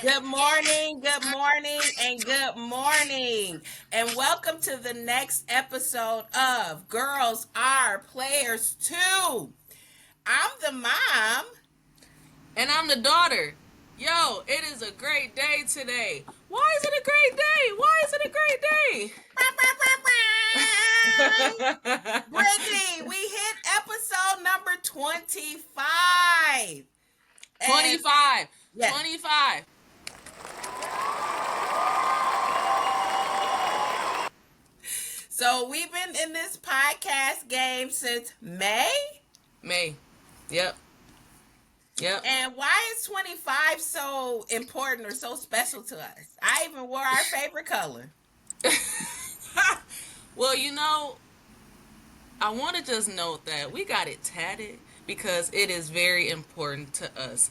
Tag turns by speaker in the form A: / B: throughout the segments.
A: Good morning, good morning, and good morning. And welcome to the next episode of Girls Are Players Too. I'm the mom.
B: And I'm the daughter. Yo, it is a great day today. Why is it a great day? Why is it a great day?
A: Brittany, we hit episode number 25.
B: 25.
A: Yes.
B: 25.
A: So we've been in this podcast game since May.
B: May. Yep.
A: And why is 25 so important or so special to us? I even wore our favorite color.
B: Well, I want to just note that we got it tatted because it is very important to us.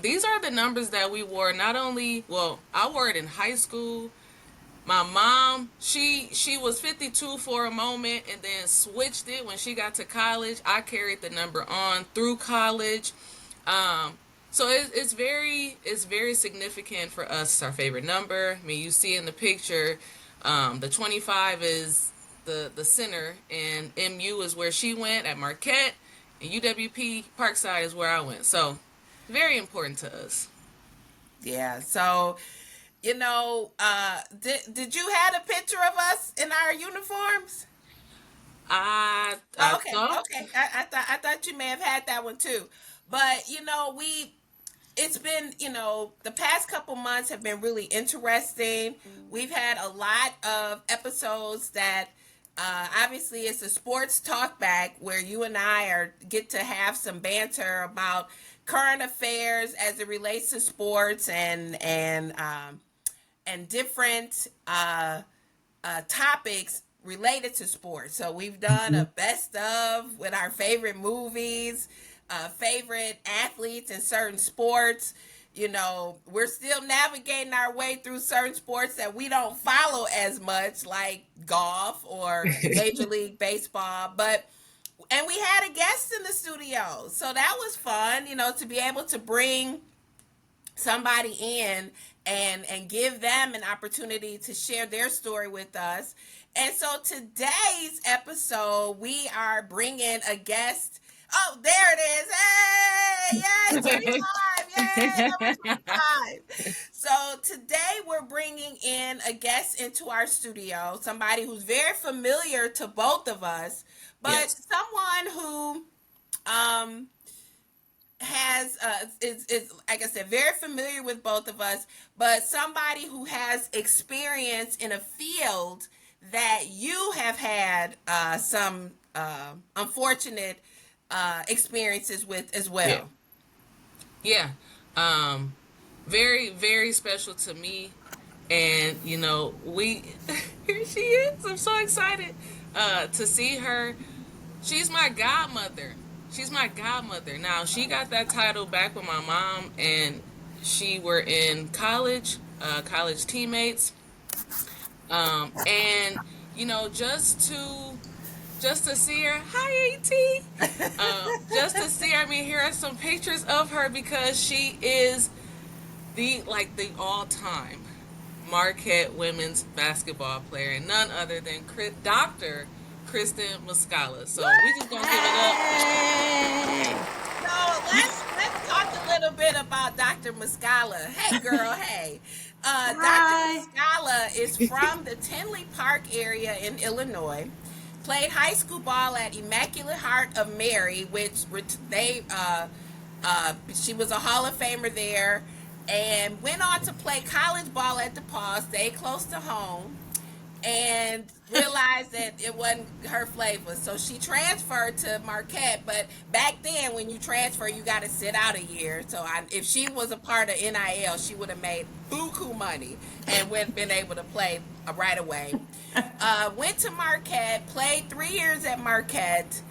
B: These are the numbers that we wore not only, I wore it in high school. My mom, she was 52 for a moment and then switched it when she got to college. I carried the number on through college. So it's very significant for us. It's our favorite number. I mean, you see in the picture, the 25 is the center, and MU is where she went at Marquette, and UWP Parkside is where I went. So very important to us.
A: Yeah. So, did you have a picture of us in our uniforms?
B: I
A: Okay.
B: thought.
A: Okay. I thought you may have had that one too, but it's been, the past couple months have been really interesting. We've had a lot of episodes that obviously it's a sports talk back where you and I get to have some banter about current affairs as it relates to sports and different topics related to sports. So we've done a best of with our favorite movies, favorite athletes in certain sports. We're still navigating our way through certain sports that we don't follow as much, like golf or Major League Baseball. And we had a guest in the studio. So that was fun, to be able to bring somebody in and give them an opportunity to share their story with us. And so today's episode, we are bringing a guest. Oh, there it is. Hey, yay, 25. Yay, number 25. So today we're bringing in a guest into our studio, somebody who's very familiar to both of us, but
B: Yes.
A: someone who has is like I said, very familiar with both of us, but somebody who has experience in a field that you have had some unfortunate experiences with as well.
B: Yeah. Very, very special to me. And, we, here she is. I'm so excited to see her. She's my godmother. Now, she got that title back with my mom, and she were in college, college teammates. And, just to see her, hi AT, just to see her, here are some pictures of her because she is the all-time Marquette women's basketball player, and none other than Dr. Kristen Maskala. So we just gonna give it up.
A: So let's talk a little bit about Dr. Maskala. Hey girl, hey. Dr. Maskala is from the Tinley Park area in Illinois. Played high school ball at Immaculate Heart of Mary, which she was a Hall of Famer there, and went on to play college ball at DePaul, stayed close to home, and realized that it wasn't her flavor. So she transferred to Marquette, but back then when you transfer, you got to sit out a year. So if she was a part of NIL, she would have made buku money and been able to play right away. Went to Marquette, played 3 years at Marquette,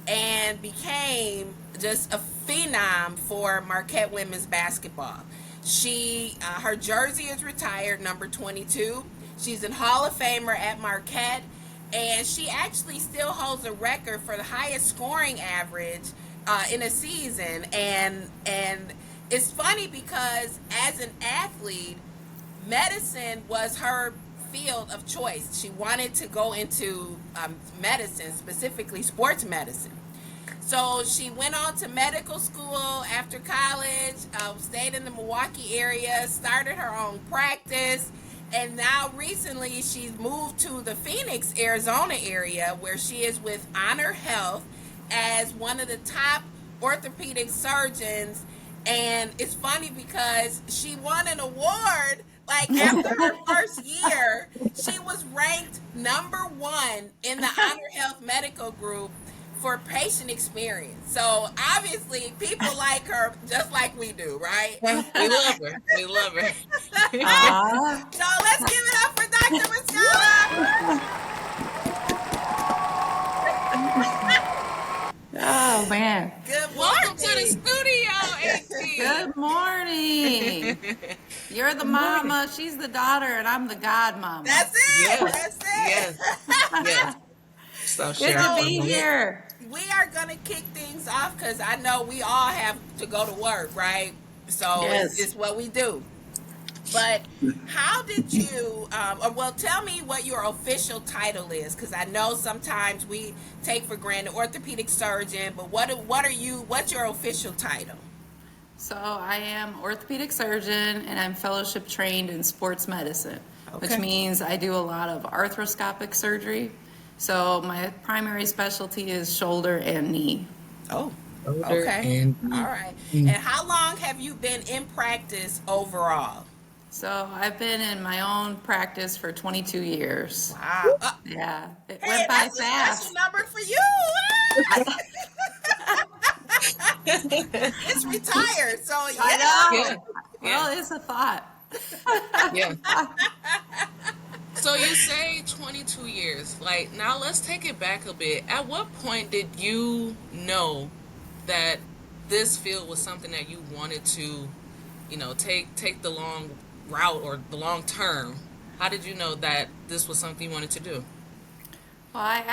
A: and became just a phenom for Marquette women's basketball. Her jersey is retired, number 22. She's a Hall of Famer at Marquette, and she actually still holds a record for the highest scoring average in a season, and it's funny because as an athlete, medicine was her field of choice. She wanted to go into medicine, specifically sports medicine. So she went on to medical school after college, stayed in the Milwaukee area, started her own practice, and now recently she's moved to the Phoenix, Arizona area where she is with Honor Health as one of the top orthopedic surgeons. And it's funny because she won an award. Like after her first year, she was ranked number 1 in the Honor Health Medical Group for patient experience. So obviously, people like her just like we do, right?
B: We love her. We love her.
C: Ah,
A: So let's give it up for Dr. Maskala.
C: oh man.
A: Good
B: Welcome to the
A: morning.
B: studio,
C: Good morning. You're the
B: Good morning.
C: mama, she's the daughter, and I'm the godmama.
A: That's it.
B: Yes.
A: That's
B: Yes.
A: it.
B: Yes. Stop
C: Good
B: sharing
C: to
B: for a
C: be
B: moment.
C: here.
A: We are gonna kick things off because I know we all have to go to work, right? So
C: Yes.
A: it's what we do. But how did you, or well, tell me what your official title is, because I know sometimes we take for granted orthopedic surgeon, but what are you? What's your official title?
C: So I am orthopedic surgeon and I'm fellowship trained in sports medicine, which
A: Okay.
C: means I do a lot of arthroscopic surgery. So my primary specialty is shoulder and knee.
A: Oh,
B: Shoulder
A: okay,
B: and
A: all
B: knee.
A: right. And
B: Mm.
A: how long have you been in practice overall?
C: So I've been in my own practice for 22 years.
A: Wow.
C: Yeah, it
A: Hey,
C: went by
A: that's a special
C: fast.
A: number for you. It's retired, so
C: I
A: yeah.
B: Yeah.
C: know.
B: Yeah.
C: Well, it's a thought.
B: Yeah. So you say 22 years. Like, now let's take it back a bit. At what point did you know that this field was something that you wanted to, take the long route or the long term? How did you know that this was something you wanted to do?
C: Well,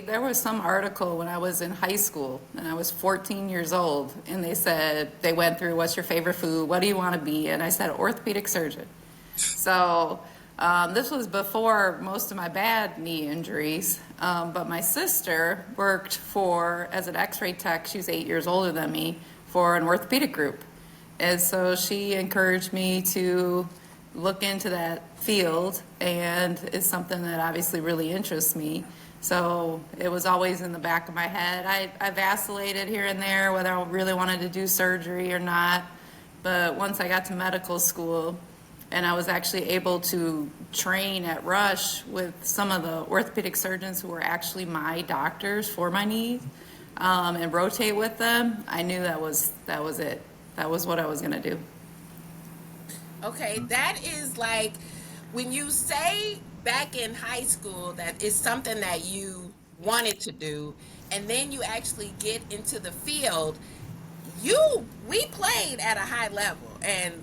C: there was some article when I was in high school and I was 14 years old, and they went through what's your favorite food, what do you want to be? And I said orthopedic surgeon. So this was before most of my bad knee injuries, but my sister worked as an x-ray tech, she was 8 years older than me, for an orthopedic group. And so she encouraged me to look into that field, and it's something that obviously really interests me. So it was always in the back of my head. I vacillated here and there whether I really wanted to do surgery or not. But once I got to medical school and I was actually able to train at Rush with some of the orthopedic surgeons who were actually my doctors for my knees, and rotate with them, I knew that was it. That was what I was going to do.
A: Okay, that is like when you say back in high school that it's something that you wanted to do, and then you actually get into the field. We played at a high level and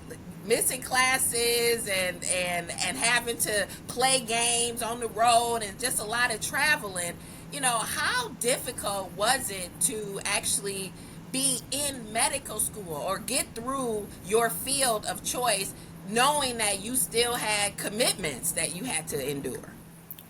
A: missing classes and having to play games on the road and just a lot of traveling. How difficult was it to actually be in medical school or get through your field of choice knowing that you still had commitments that you had to endure?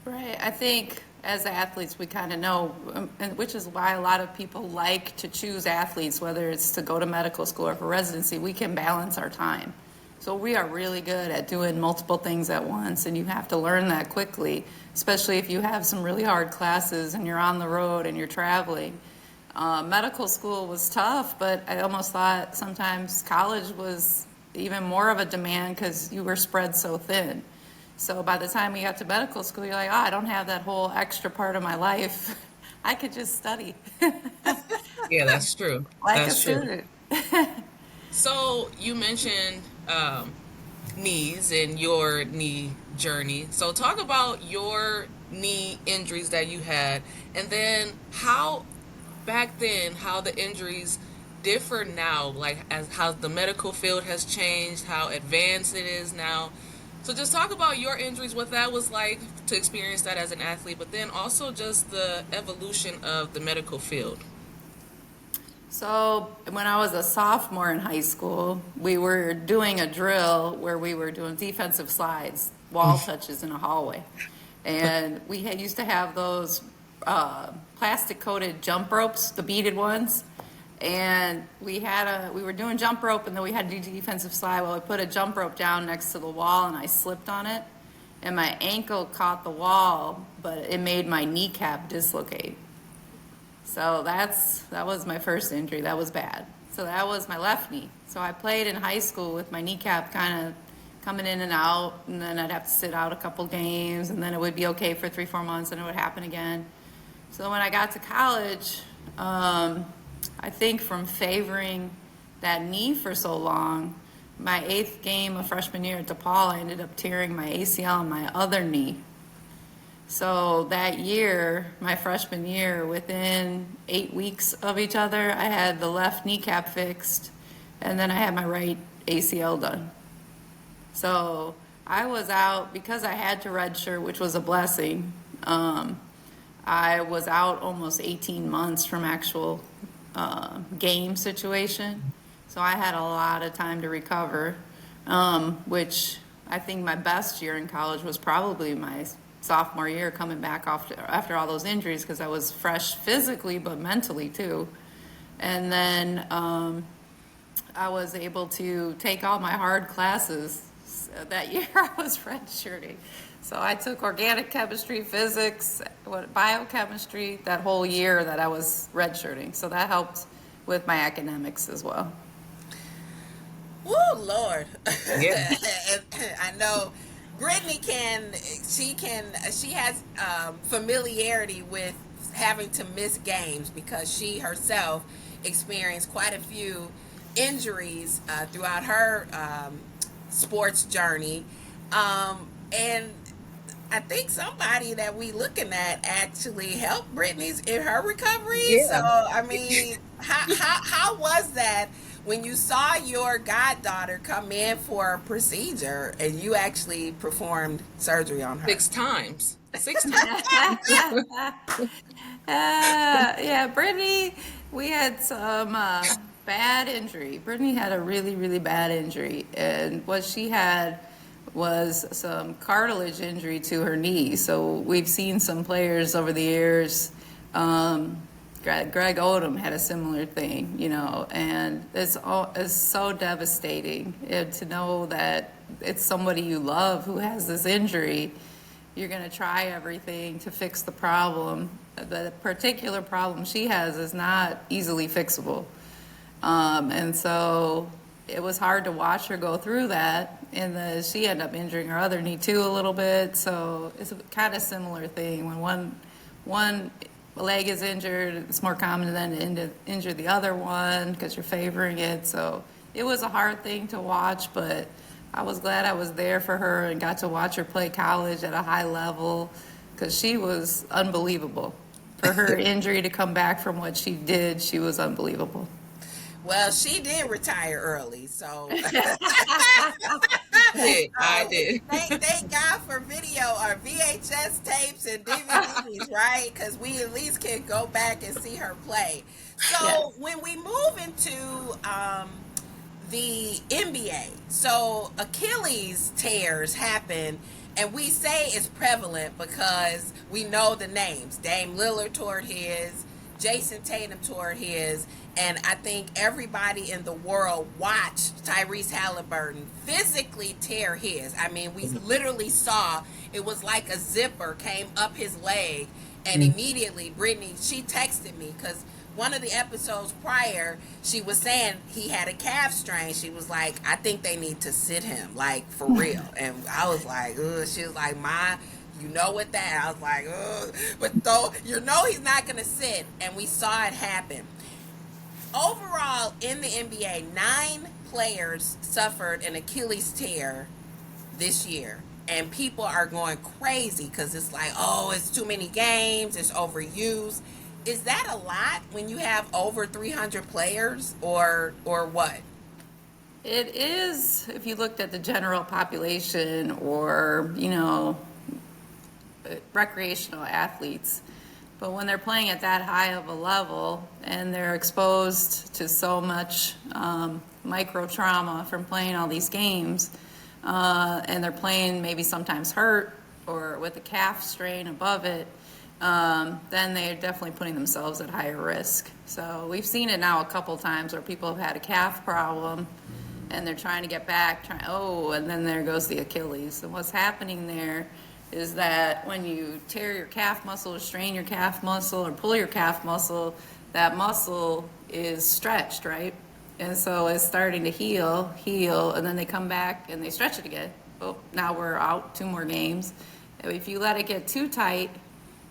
C: Right. I think as athletes, we kind of know, and which is why a lot of people like to choose athletes, whether it's to go to medical school or for residency, we can balance our time. So we are really good at doing multiple things at once, and you have to learn that quickly, especially if you have some really hard classes and you're on the road and you're traveling. Medical school was tough, but I almost thought sometimes college was even more of a demand because you were spread so thin. So by the time you got to medical school, you're like, oh, I don't have that whole extra part of my life. I could just study
B: Yeah, that's true.
C: like a
B: That's true.
C: student.
B: So you mentioned knees and your knee journey. So talk about your knee injuries that you had, and then how back then how the injuries differ now, like as how the medical field has changed, how advanced it is now. So just talk about your injuries, what that was like to experience that as an athlete, but then also just the evolution of the medical field.
C: So when I was a sophomore in high school, we were doing a drill where we were doing defensive slides, wall touches in a hallway. And used to have those plastic coated jump ropes, the beaded ones. And we were doing jump rope, and then we had to do defensive slide. Well, we put a jump rope down next to the wall, and I slipped on it, and my ankle caught the wall, but it made my kneecap dislocate. So that was my first injury. That was bad. So that was my left knee. So I played in high school with my kneecap kind of coming in and out, and then I'd have to sit out a couple games, and then it would be okay for 3-4 months, and it would happen again. So when I got to college, I think from favoring that knee for so long, my 8th game of freshman year at DePaul, I ended up tearing my ACL on my other knee. So that year, my freshman year, within 8 weeks of each other, I had the left kneecap fixed, and then I had my right ACL done. So I was out because I had to redshirt, which was a blessing. I was out almost 18 months from actual game situation. So I had a lot of time to recover, which I think my best year in college was probably my sophomore year, coming back after all those injuries, because I was fresh physically but mentally too. And then I was able to take all my hard classes. So that year I was redshirting. So I took organic chemistry, physics, biochemistry that whole year that I was redshirting. So that helped with my academics as well.
A: Woo, Lord.
B: Yeah.
A: I know Brittany she has familiarity with having to miss games because she herself experienced quite a few injuries throughout her sports journey. And I think somebody that we looking at actually helped Brittany's in her recovery. So
B: Yeah.
A: I mean, how was that when you saw your goddaughter come in for a procedure and you actually performed surgery on her?
B: 6 times. 6 times.
C: Yeah, Brittany, we had some bad injury. Brittany had a really, really bad injury. And what she had was some cartilage injury to her knee. So we've seen some players over the years. Greg Odom had a similar thing, and it's so devastating to know that it's somebody you love who has this injury. You're going to try everything to fix the problem. The particular problem she has is not easily fixable. And so it was hard to watch her go through that. And she ended up injuring her other knee too a little bit. So it's a kind of similar thing. When one leg is injured, it's more common than to injure the other one because you're favoring it. So it was a hard thing to watch, but I was glad I was there for her and got to watch her play college at a high level because she was unbelievable. For her injury to come back from what she did, she was unbelievable.
A: Well, she did retire early, so
B: I did.
A: thank God for video or VHS tapes and DVDs, right? Because we at least can go back and see her play.
C: Yes.
A: So when we move into the NBA, so Achilles tears happen, and we say it's prevalent because we know the names. Dame Lillard tore his, Jason Tatum tore his, and I think everybody in the world watched Tyrese Halliburton physically tear his. I mean, we literally saw it was like a zipper came up his leg, and immediately Brittany, she texted me because one of the episodes prior, she was saying he had a calf strain. She was like, I think they need to sit him, like, for real. And I was like, ugh. She was like, you know what that? I was like, ugh. But though, he's not going to sit. And we saw it happen. Overall, in the NBA, 9 players suffered an Achilles tear this year. And people are going crazy because it's like, oh, it's too many games. It's overused. Is that a lot when you have over 300 players or what?
C: It is, if you looked at the general population or, recreational athletes. But when they're playing at that high of a level and they're exposed to so much micro trauma from playing all these games, and they're playing maybe sometimes hurt or with a calf strain above it, then they're definitely putting themselves at higher risk. So we've seen it now a couple times where people have had a calf problem and they're trying to get back, and then there goes the Achilles. And what's happening there is that when you tear your calf muscle or strain your calf muscle or pull your calf muscle, that muscle is stretched, right? And so it's starting to heal, and then they come back and they stretch it again. Oh, now we're out 2 more games. If you let it get too tight,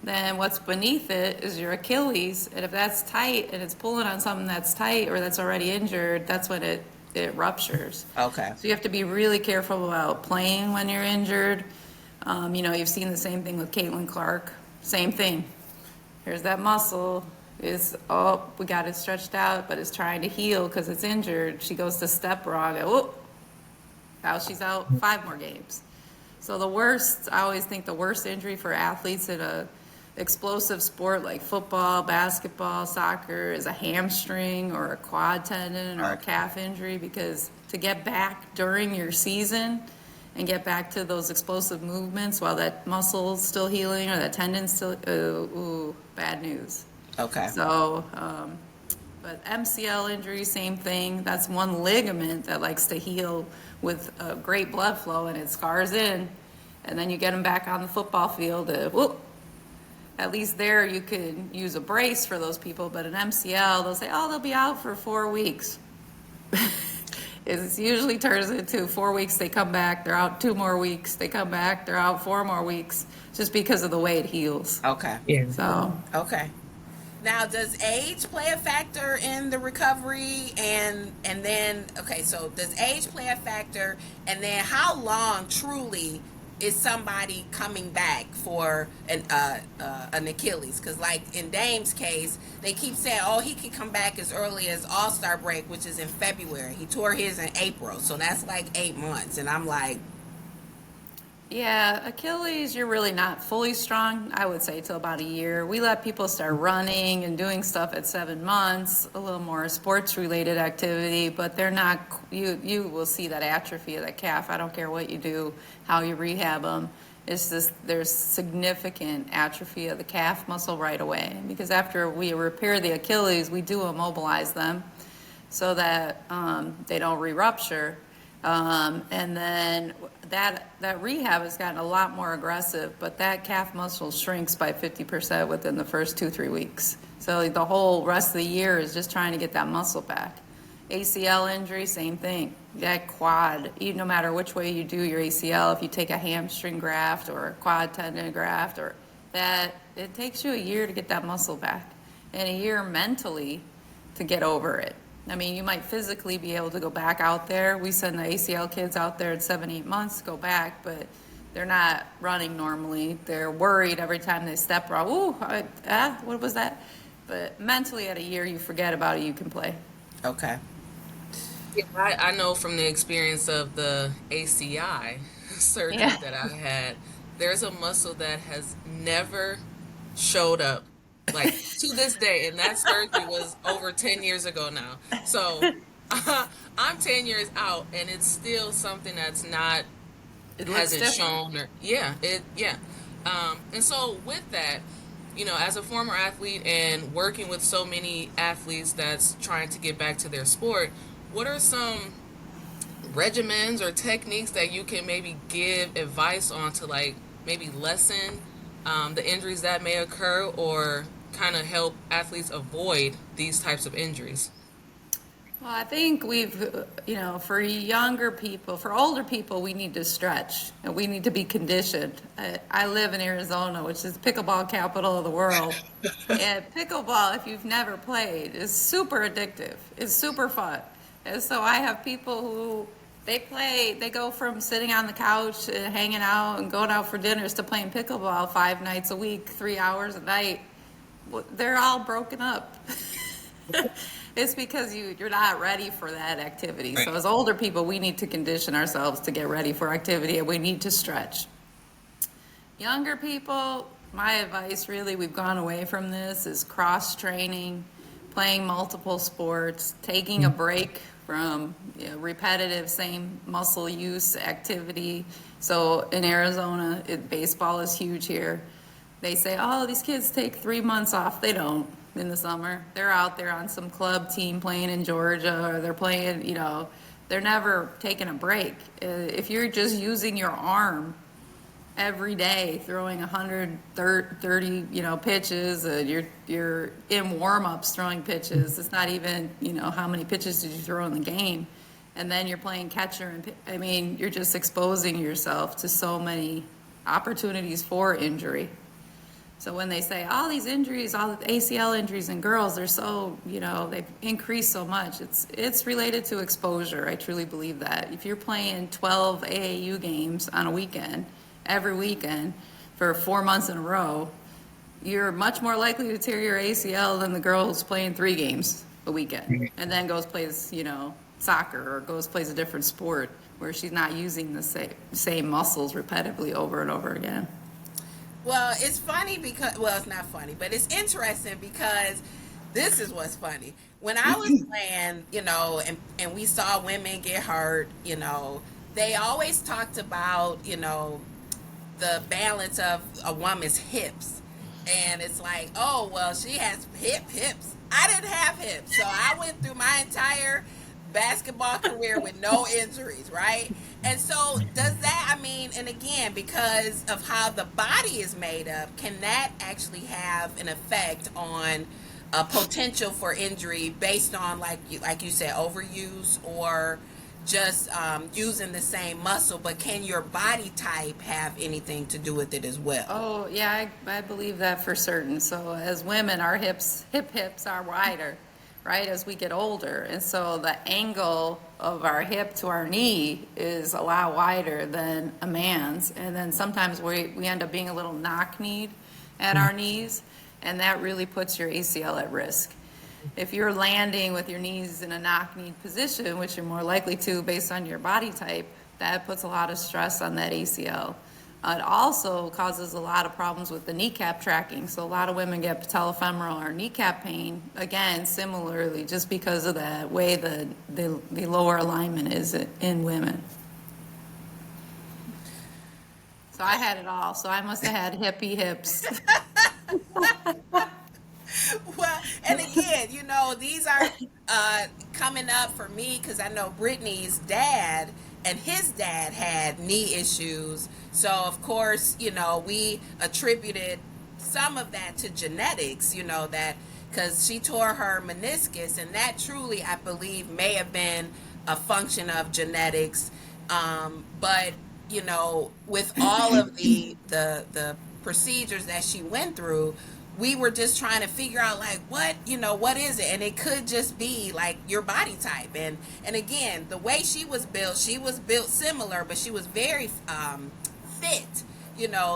C: then what's beneath it is your Achilles, and if that's tight and it's pulling on something that's tight or that's already injured, that's when it ruptures.
A: Okay.
C: So you have to be really careful about playing when you're injured. You've seen the same thing with Caitlin Clark. Same thing. Here's that muscle. We got it stretched out, but it's trying to heal because it's injured. She goes to step wrong. Now she's out 5 more games. So I always think the worst injury for athletes in a explosive sport like football, basketball, soccer is a hamstring or a quad tendon or a calf injury, because to get back during your season and get back to those explosive movements while that muscle's still healing or that tendon's still, bad news.
A: Okay.
C: So, but MCL injury, same thing. That's one ligament that likes to heal with great blood flow, and it scars in, and then you get them back on the football field. At least there you could use a brace for those people, but an MCL, they'll say, they'll be out for 4 weeks. It usually turns into 4 weeks, they come back, they're out 2 more weeks, they come back, they're out 4 more weeks, just because of the way it heals.
A: Okay.
B: Yeah.
C: So.
A: Okay. Now, does age play a factor in the recovery? And then, okay, so does age play a factor? And then how long truly is somebody coming back for an Achilles? Because like in Dame's case, they keep saying, he could come back as early as All-Star break, which is in February. He tore his in April, so that's like 8 months. And I'm like,
C: yeah, Achilles, you're really not fully strong, I would say, till about a year. We let people start running and doing stuff at 7 months, a little more sports-related activity, but they're not, you will see that atrophy of that calf. I don't care what you do, how you rehab them. It's just, there's significant atrophy of the calf muscle right away. Because after we repair the Achilles, we do immobilize them so that they don't re-rupture. And then that rehab has gotten a lot more aggressive, but that calf muscle shrinks by 50% within the first 2-3 weeks. So the whole rest of the year is just trying to get that muscle back. ACL injury, same thing. That quad, no matter which way you do your ACL, if you take a hamstring graft or a quad tendon graft or that, it takes you a year to get that muscle back and a year mentally to get over it. I mean, you might physically be able to go back out there. We send the ACL kids out there at 7-8 months to go back, but they're not running normally. They're worried every time they step wrong. What was that? But mentally at a year, you forget about it, you can play.
A: okay.
B: Yeah, I know from the experience of the ACI surgery that I had, there's a muscle that has never showed up, like to this day, and that surgery was over 10 years ago now. So I'm 10 years out, and it's still something that's not,
C: It
B: hasn't
C: looks
B: shown, or and so with that, as a former athlete and working with so many athletes that's trying to get back to their sport, what are some regimens or techniques that you can maybe give advice on to like maybe lessen the injuries that may occur, or kind of help athletes avoid these types of injuries?
C: Well, I think for younger people, for older people, we need to stretch and we need to be conditioned. I live in Arizona, which is the pickleball capital of the world. And pickleball, if you've never played, is super addictive. It's super fun. And so I have people who, they go from sitting on the couch and hanging out and going out for dinners to playing pickleball 5 nights a week, 3 hours a night. They're all broken up. It's because you're not ready for that activity.
A: Right.
C: So as older people, we need to condition ourselves to get ready for activity, and we need to stretch. Younger people, my advice really, we've gone away from this, is cross training. playing multiple sports, taking a break from repetitive same muscle use activity. So in Arizona, baseball is huge here. They say, oh, these kids take 3 months off. They don't in the summer. They're out there on some club team playing in Georgia, or they're playing, they're never taking a break. If you're just using your arm every day, throwing 130, pitches, you're in warm-ups throwing pitches. It's not even, how many pitches did you throw in the game? And then you're playing catcher, and I mean, you're just exposing yourself to so many opportunities for injury. So when they say all these injuries, all the ACL injuries in girls, they're so, they've increased so much. It's related to exposure. I truly believe that. If you're playing 12 AAU games on a weekend, every weekend for 4 months in a row, you're much more likely to tear your ACL than the girl who's playing 3 games a weekend and then goes plays, soccer, or goes plays a different sport where she's not using the same muscles repetitively over and over again.
A: Well, it's funny because, well, it's not funny, but it's interesting because this is what's funny. When I was playing, and we saw women get hurt, they always talked about, the balance of a woman's hips. And it's like, oh, well, she has hips. I didn't have hips. So I went through my entire basketball career with no injuries, right? And so does that, and again, because of how the body is made up, can that actually have an effect on a potential for injury based on, like you said, overuse, or just using the same muscle? But can your body type have anything to do with it as well?
C: Oh, yeah, I believe that for certain. So as women, our hips are wider, right, as we get older. And so the angle of our hip to our knee is a lot wider than a man's. And then sometimes we end up being a little knock-kneed at our knees, and that really puts your ACL at risk. If you're landing with your knees in a knock-kneed position, which you're more likely to based on your body type, that puts a lot of stress on that ACL. It also causes a lot of problems with the kneecap tracking. So a lot of women get patellofemoral or kneecap pain, again, similarly, just because of that way the lower alignment is in women. So I had it all. So I must have had hippie hips.
A: Well, and again, these are coming up for me because I know Brittany's dad and his dad had knee issues. So, of course, we attributed some of that to genetics, that because she tore her meniscus, and that truly, I believe, may have been a function of genetics. But, with all of the procedures that she went through, we were just trying to figure out, like, what is it? And it could just be like your body type. And again, the way she was built similar, but she was very fit,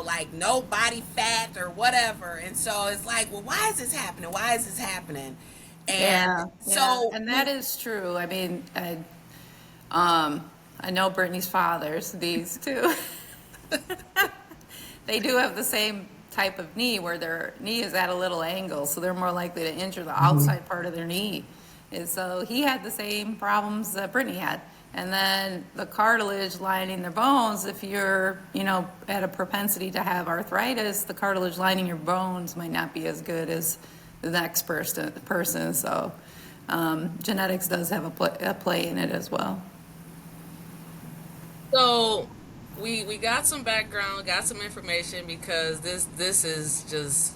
A: like no body fat or whatever. And so it's like, well, why is this happening? Why is this happening? And so,
C: and that is true. I know Brittany's fathers, these two. They do have the same type of knee where their knee is at a little angle, so they're more likely to injure the outside part of their knee. And so he had the same problems that Brittany had. And then the cartilage lining their bones, if you're, at a propensity to have arthritis, the cartilage lining your bones might not be as good as the next person. So genetics does have a play in it as well.
B: So we got some background, got some information, because this is just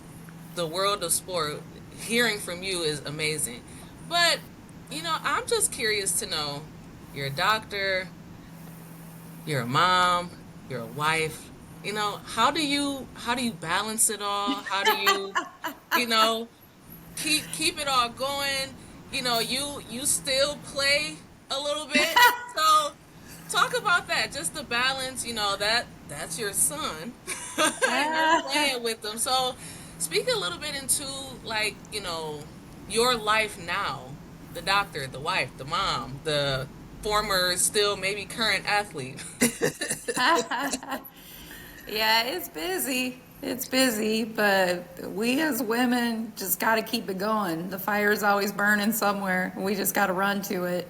B: the world of sport. Hearing from you is amazing. But, I'm just curious to know, you're a doctor, you're a mom, you're a wife, how do you balance it all? How do you, keep it all going? You still play a little bit. So talk about that, just the balance, that's your son. And you're playing with them. So speak a little bit into, like, your life now, the doctor, the wife, the mom, the former, still maybe current athlete.
C: Yeah, it's busy. It's busy, but we as women just got to keep it going. The fire's always burning somewhere. We just got to run to it.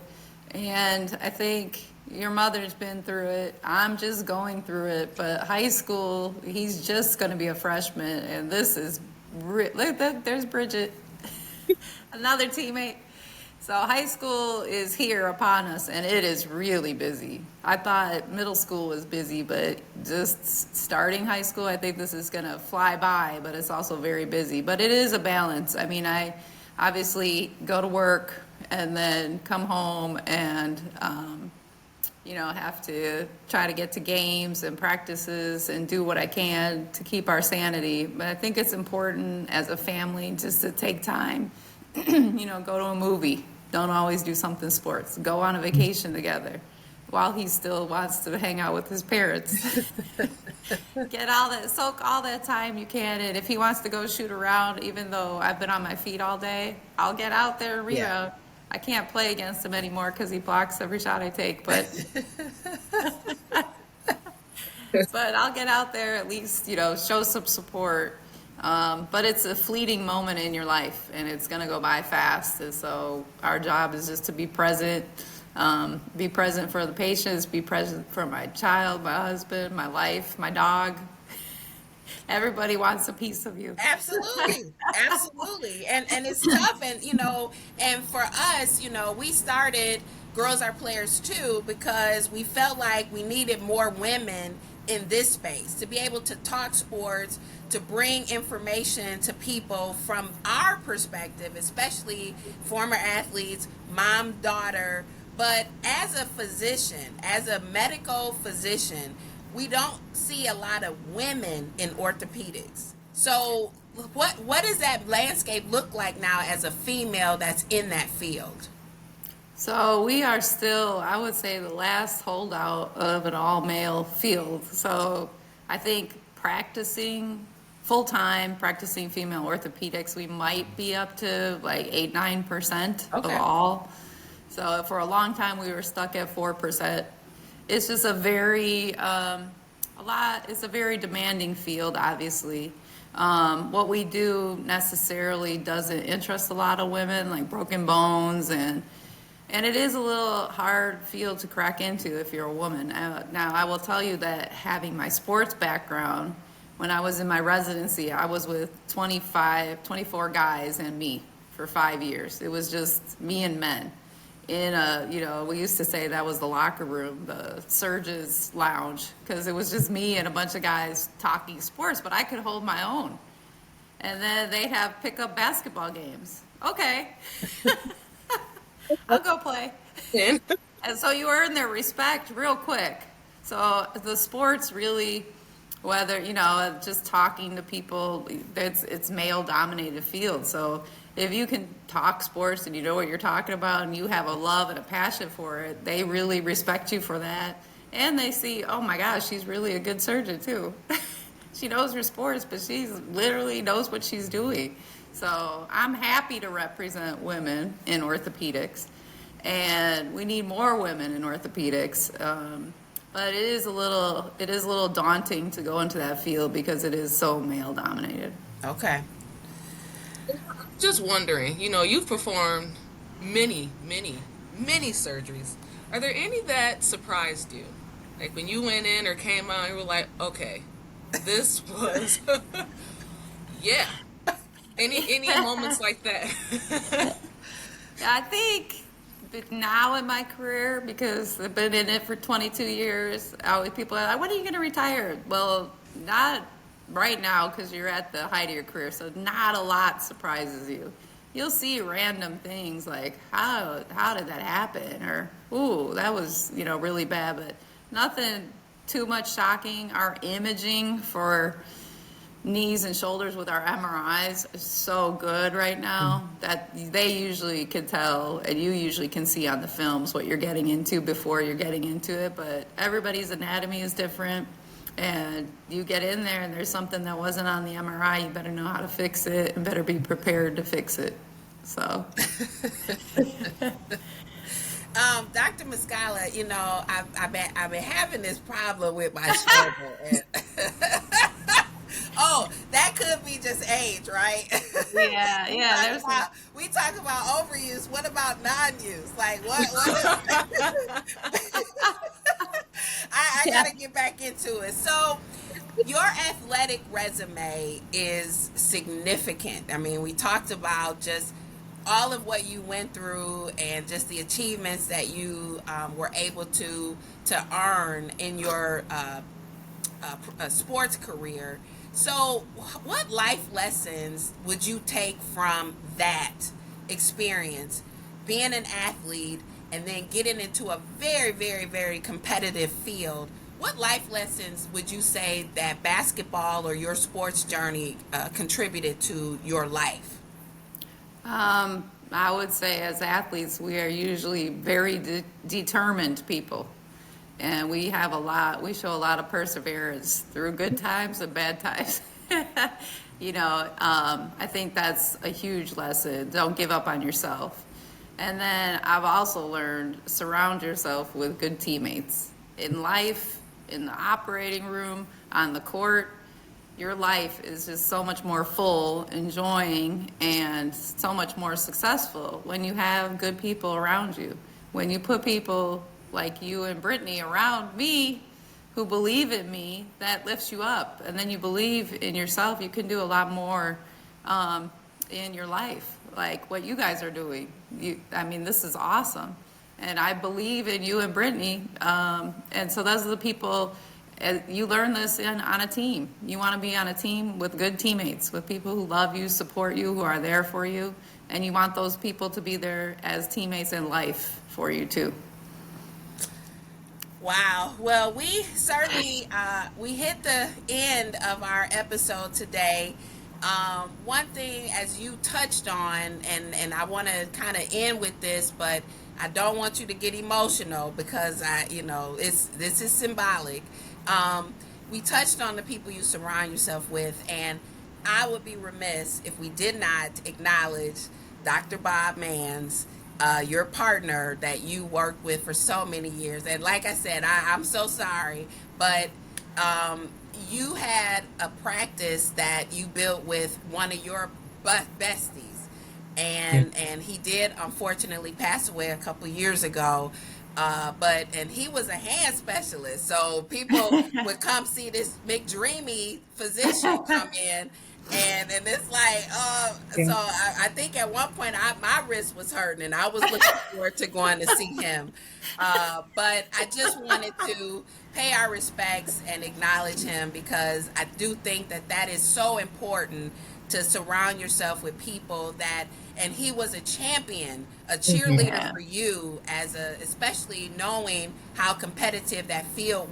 C: And I think your mother's been through it. I'm just going through it. But high school, he's just going to be a freshman. And this is, there's Bridget, another teammate. So high school is here upon us, and it is really busy. I thought middle school was busy, but just starting high school, I think this is going to fly by, but it's also very busy. But it is a balance. I mean, I obviously go to work and then come home and, have to try to get to games and practices and do what I can to keep our sanity. But I think it's important as a family just to take time, go to a movie. Don't always do something sports. Go on a vacation together while he still wants to hang out with his parents. Soak all that time you can. And if he wants to go shoot around, even though I've been on my feet all day, I'll get out there and rebound. I can't play against him anymore because he blocks every shot I take, but I'll get out there at least, show some support. But it's a fleeting moment in your life, and it's going to go by fast. And so our job is just to be present for the patients, be present for my child, my husband, my life, my dog. Everybody wants a piece of you.
A: Absolutely, absolutely, and it's tough, and for us, we started Girls Are Players too because we felt like we needed more women in this space to be able to talk sports, to bring information to people from our perspective, especially former athletes, mom, daughter. But as a physician, as a medical physician, we don't see a lot of women in orthopedics. So what does that landscape look like now as a female that's in that field?
C: So we are still, I would say, the last holdout of an all-male field. So I think full-time practicing female orthopedics, we might be up to like 8-9% of all. So for a long time, we were stuck at 4%. It's just it's a very demanding field, obviously. What we do necessarily doesn't interest a lot of women, like broken bones, and it is a little hard field to crack into if you're a woman. Now, I will tell you that having my sports background, when I was in my residency, I was with 24 guys and me for 5 years. It was just me and men. We used to say that was the locker room, the surge's lounge, because it was just me and a bunch of guys talking sports, but I could hold my own. And then they'd have pickup basketball games. Okay. I'll go play. And so you earn their respect real quick. So the sports really, whether, just talking to people, it's male-dominated field. So if you can talk sports and you know what you're talking about and you have a love and a passion for it, they really respect you for that. And they see, oh my gosh, she's really a good surgeon too. She knows her sports, but she literally knows what she's doing. So I'm happy to represent women in orthopedics, and we need more women in orthopedics. But it is a little daunting to go into that field because it is so male dominated.
A: Okay.
B: Just wondering, you've performed many, many, many surgeries. Are there any that surprised you? Like when you went in or came out, you were like, okay, this was, yeah. Any moments like that?
C: I think now in my career, because I've been in it for 22 years, people are like, when are you going to retire? Well, not right now because you're at the height of your career, so not a lot surprises you. You'll see random things like, how did that happen? Or, ooh, that was, really bad, but nothing too much shocking. Our imaging for knees and shoulders with our MRIs is so good right now that they usually can tell, and you usually can see on the films what you're getting into before you're getting into it, but everybody's anatomy is different, and you get in there and there's something that wasn't on the MRI, you better know how to fix it and better be prepared to fix it. So
A: Dr. Maskala, I've been having this problem with my shoulder. And Oh, that could be just age, right?
C: Yeah, yeah, there's some.
A: We talk about overuse. What about non-use? Like what I
C: Yeah.
A: gotta get back into it. So your athletic resume is significant. I mean, we talked about just all of what you went through and just the achievements that you were able to earn in your sports career. So, what life lessons would you take from that experience, being an athlete, and then getting into a very, very, very competitive field? What life lessons would you say that basketball or your sports journey contributed to your life?
C: I would say as athletes, we are usually very determined people. And we show a lot of perseverance through good times and bad times. I think that's a huge lesson. Don't give up on yourself. And then I've also learned surround yourself with good teammates. In life, in the operating room, on the court, your life is just so much more full, enjoying, and so much more successful when you have good people around you. When you put people like you and Brittany around me who believe in me, that lifts you up. And then you believe in yourself, you can do a lot more in your life, like what you guys are doing. This is awesome. And I believe in you and Brittany. And so those are the people. You learn this on a team. You want to be on a team with good teammates, with people who love you, support you, who are there for you, and you want those people to be there as teammates in life for you too.
A: Wow. Well, we certainly we hit the end of our episode today. One thing, as you touched on, and I want to kind of end with this, but I don't want you to get emotional because this is symbolic. We touched on the people you surround yourself with, and I would be remiss if we did not acknowledge Dr. Bob Mans, your partner that you worked with for so many years. And like I said, I'm so sorry, but you had a practice that you built with one of your besties. And he did unfortunately pass away a couple years ago. And he was a hand specialist, so people would come see this McDreamy physician come in, and it's like, so I think at one point my wrist was hurting, and I was looking forward to going to see him. But I just wanted to pay our respects and acknowledge him because I do think that is so important to surround yourself with people that, and he was a champion, a cheerleader
C: Yeah.
A: for you especially knowing how competitive that field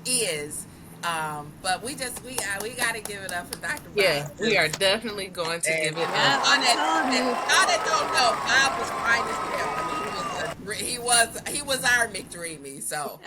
A: is. But we got to give it up for Dr. Bob.
B: Yeah, we are definitely going to give it
C: Yeah,
B: up.
C: I'm telling you.
A: Y'all that don't know, Bob was fine as hell. I mean, he was our McDreamy. So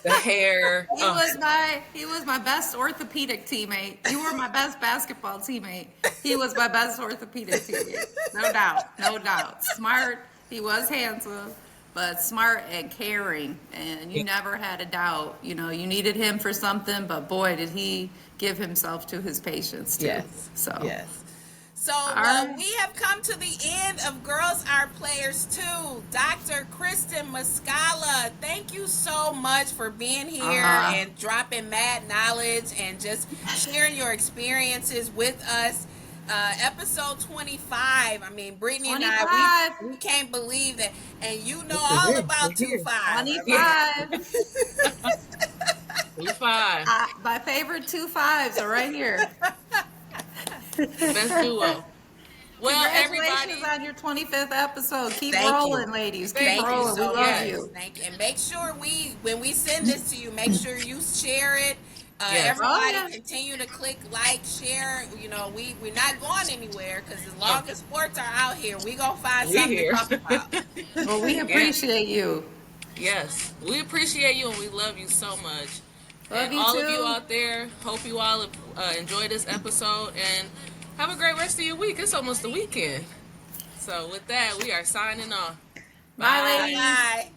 B: The hair.
C: He was my best orthopedic teammate. You were my best basketball teammate. He was my best orthopedic teammate. No doubt. No doubt. Smart. He was handsome, but smart and caring. And you never had a doubt. You needed him for something, but boy, did he give himself to his patients too.
A: yes,
C: So
A: yes. So
C: right.
A: we have come to the end of Girls Are Players 2. Dr. Kristen Maskala, thank you so much for being here and dropping mad knowledge and just sharing your experiences with us. Episode 25. I mean, Brittany and I,
C: 25.
A: we can't believe that. And you know all about 25.
C: 25.
B: We fine.
C: My favorite 25s are right here.
B: Best duo. Well,
C: Congratulations
B: everybody.
C: on your 25th episode. Keep
A: Thank
C: rolling,
A: you.
C: ladies. Keep
A: Thank you
C: rolling.
A: so
C: We
A: much.
C: love you.
A: Thank you. And make sure when we send this to you, make sure you share it.
B: Yes.
A: Everybody
C: Oh, yeah.
A: continue to click like, share. We're not going anywhere because as long as sports are out here, we gonna find
B: We
A: something
B: here.
A: to talk about.
C: Well, we appreciate you.
B: Yes, we appreciate you and we love you so much.
C: Love
B: And
C: you
B: all
C: too.
B: of you out there, hope you all enjoy this episode and have a great rest of your week. It's almost the weekend. So with that, we are signing off.
C: Bye, ladies.
A: Bye.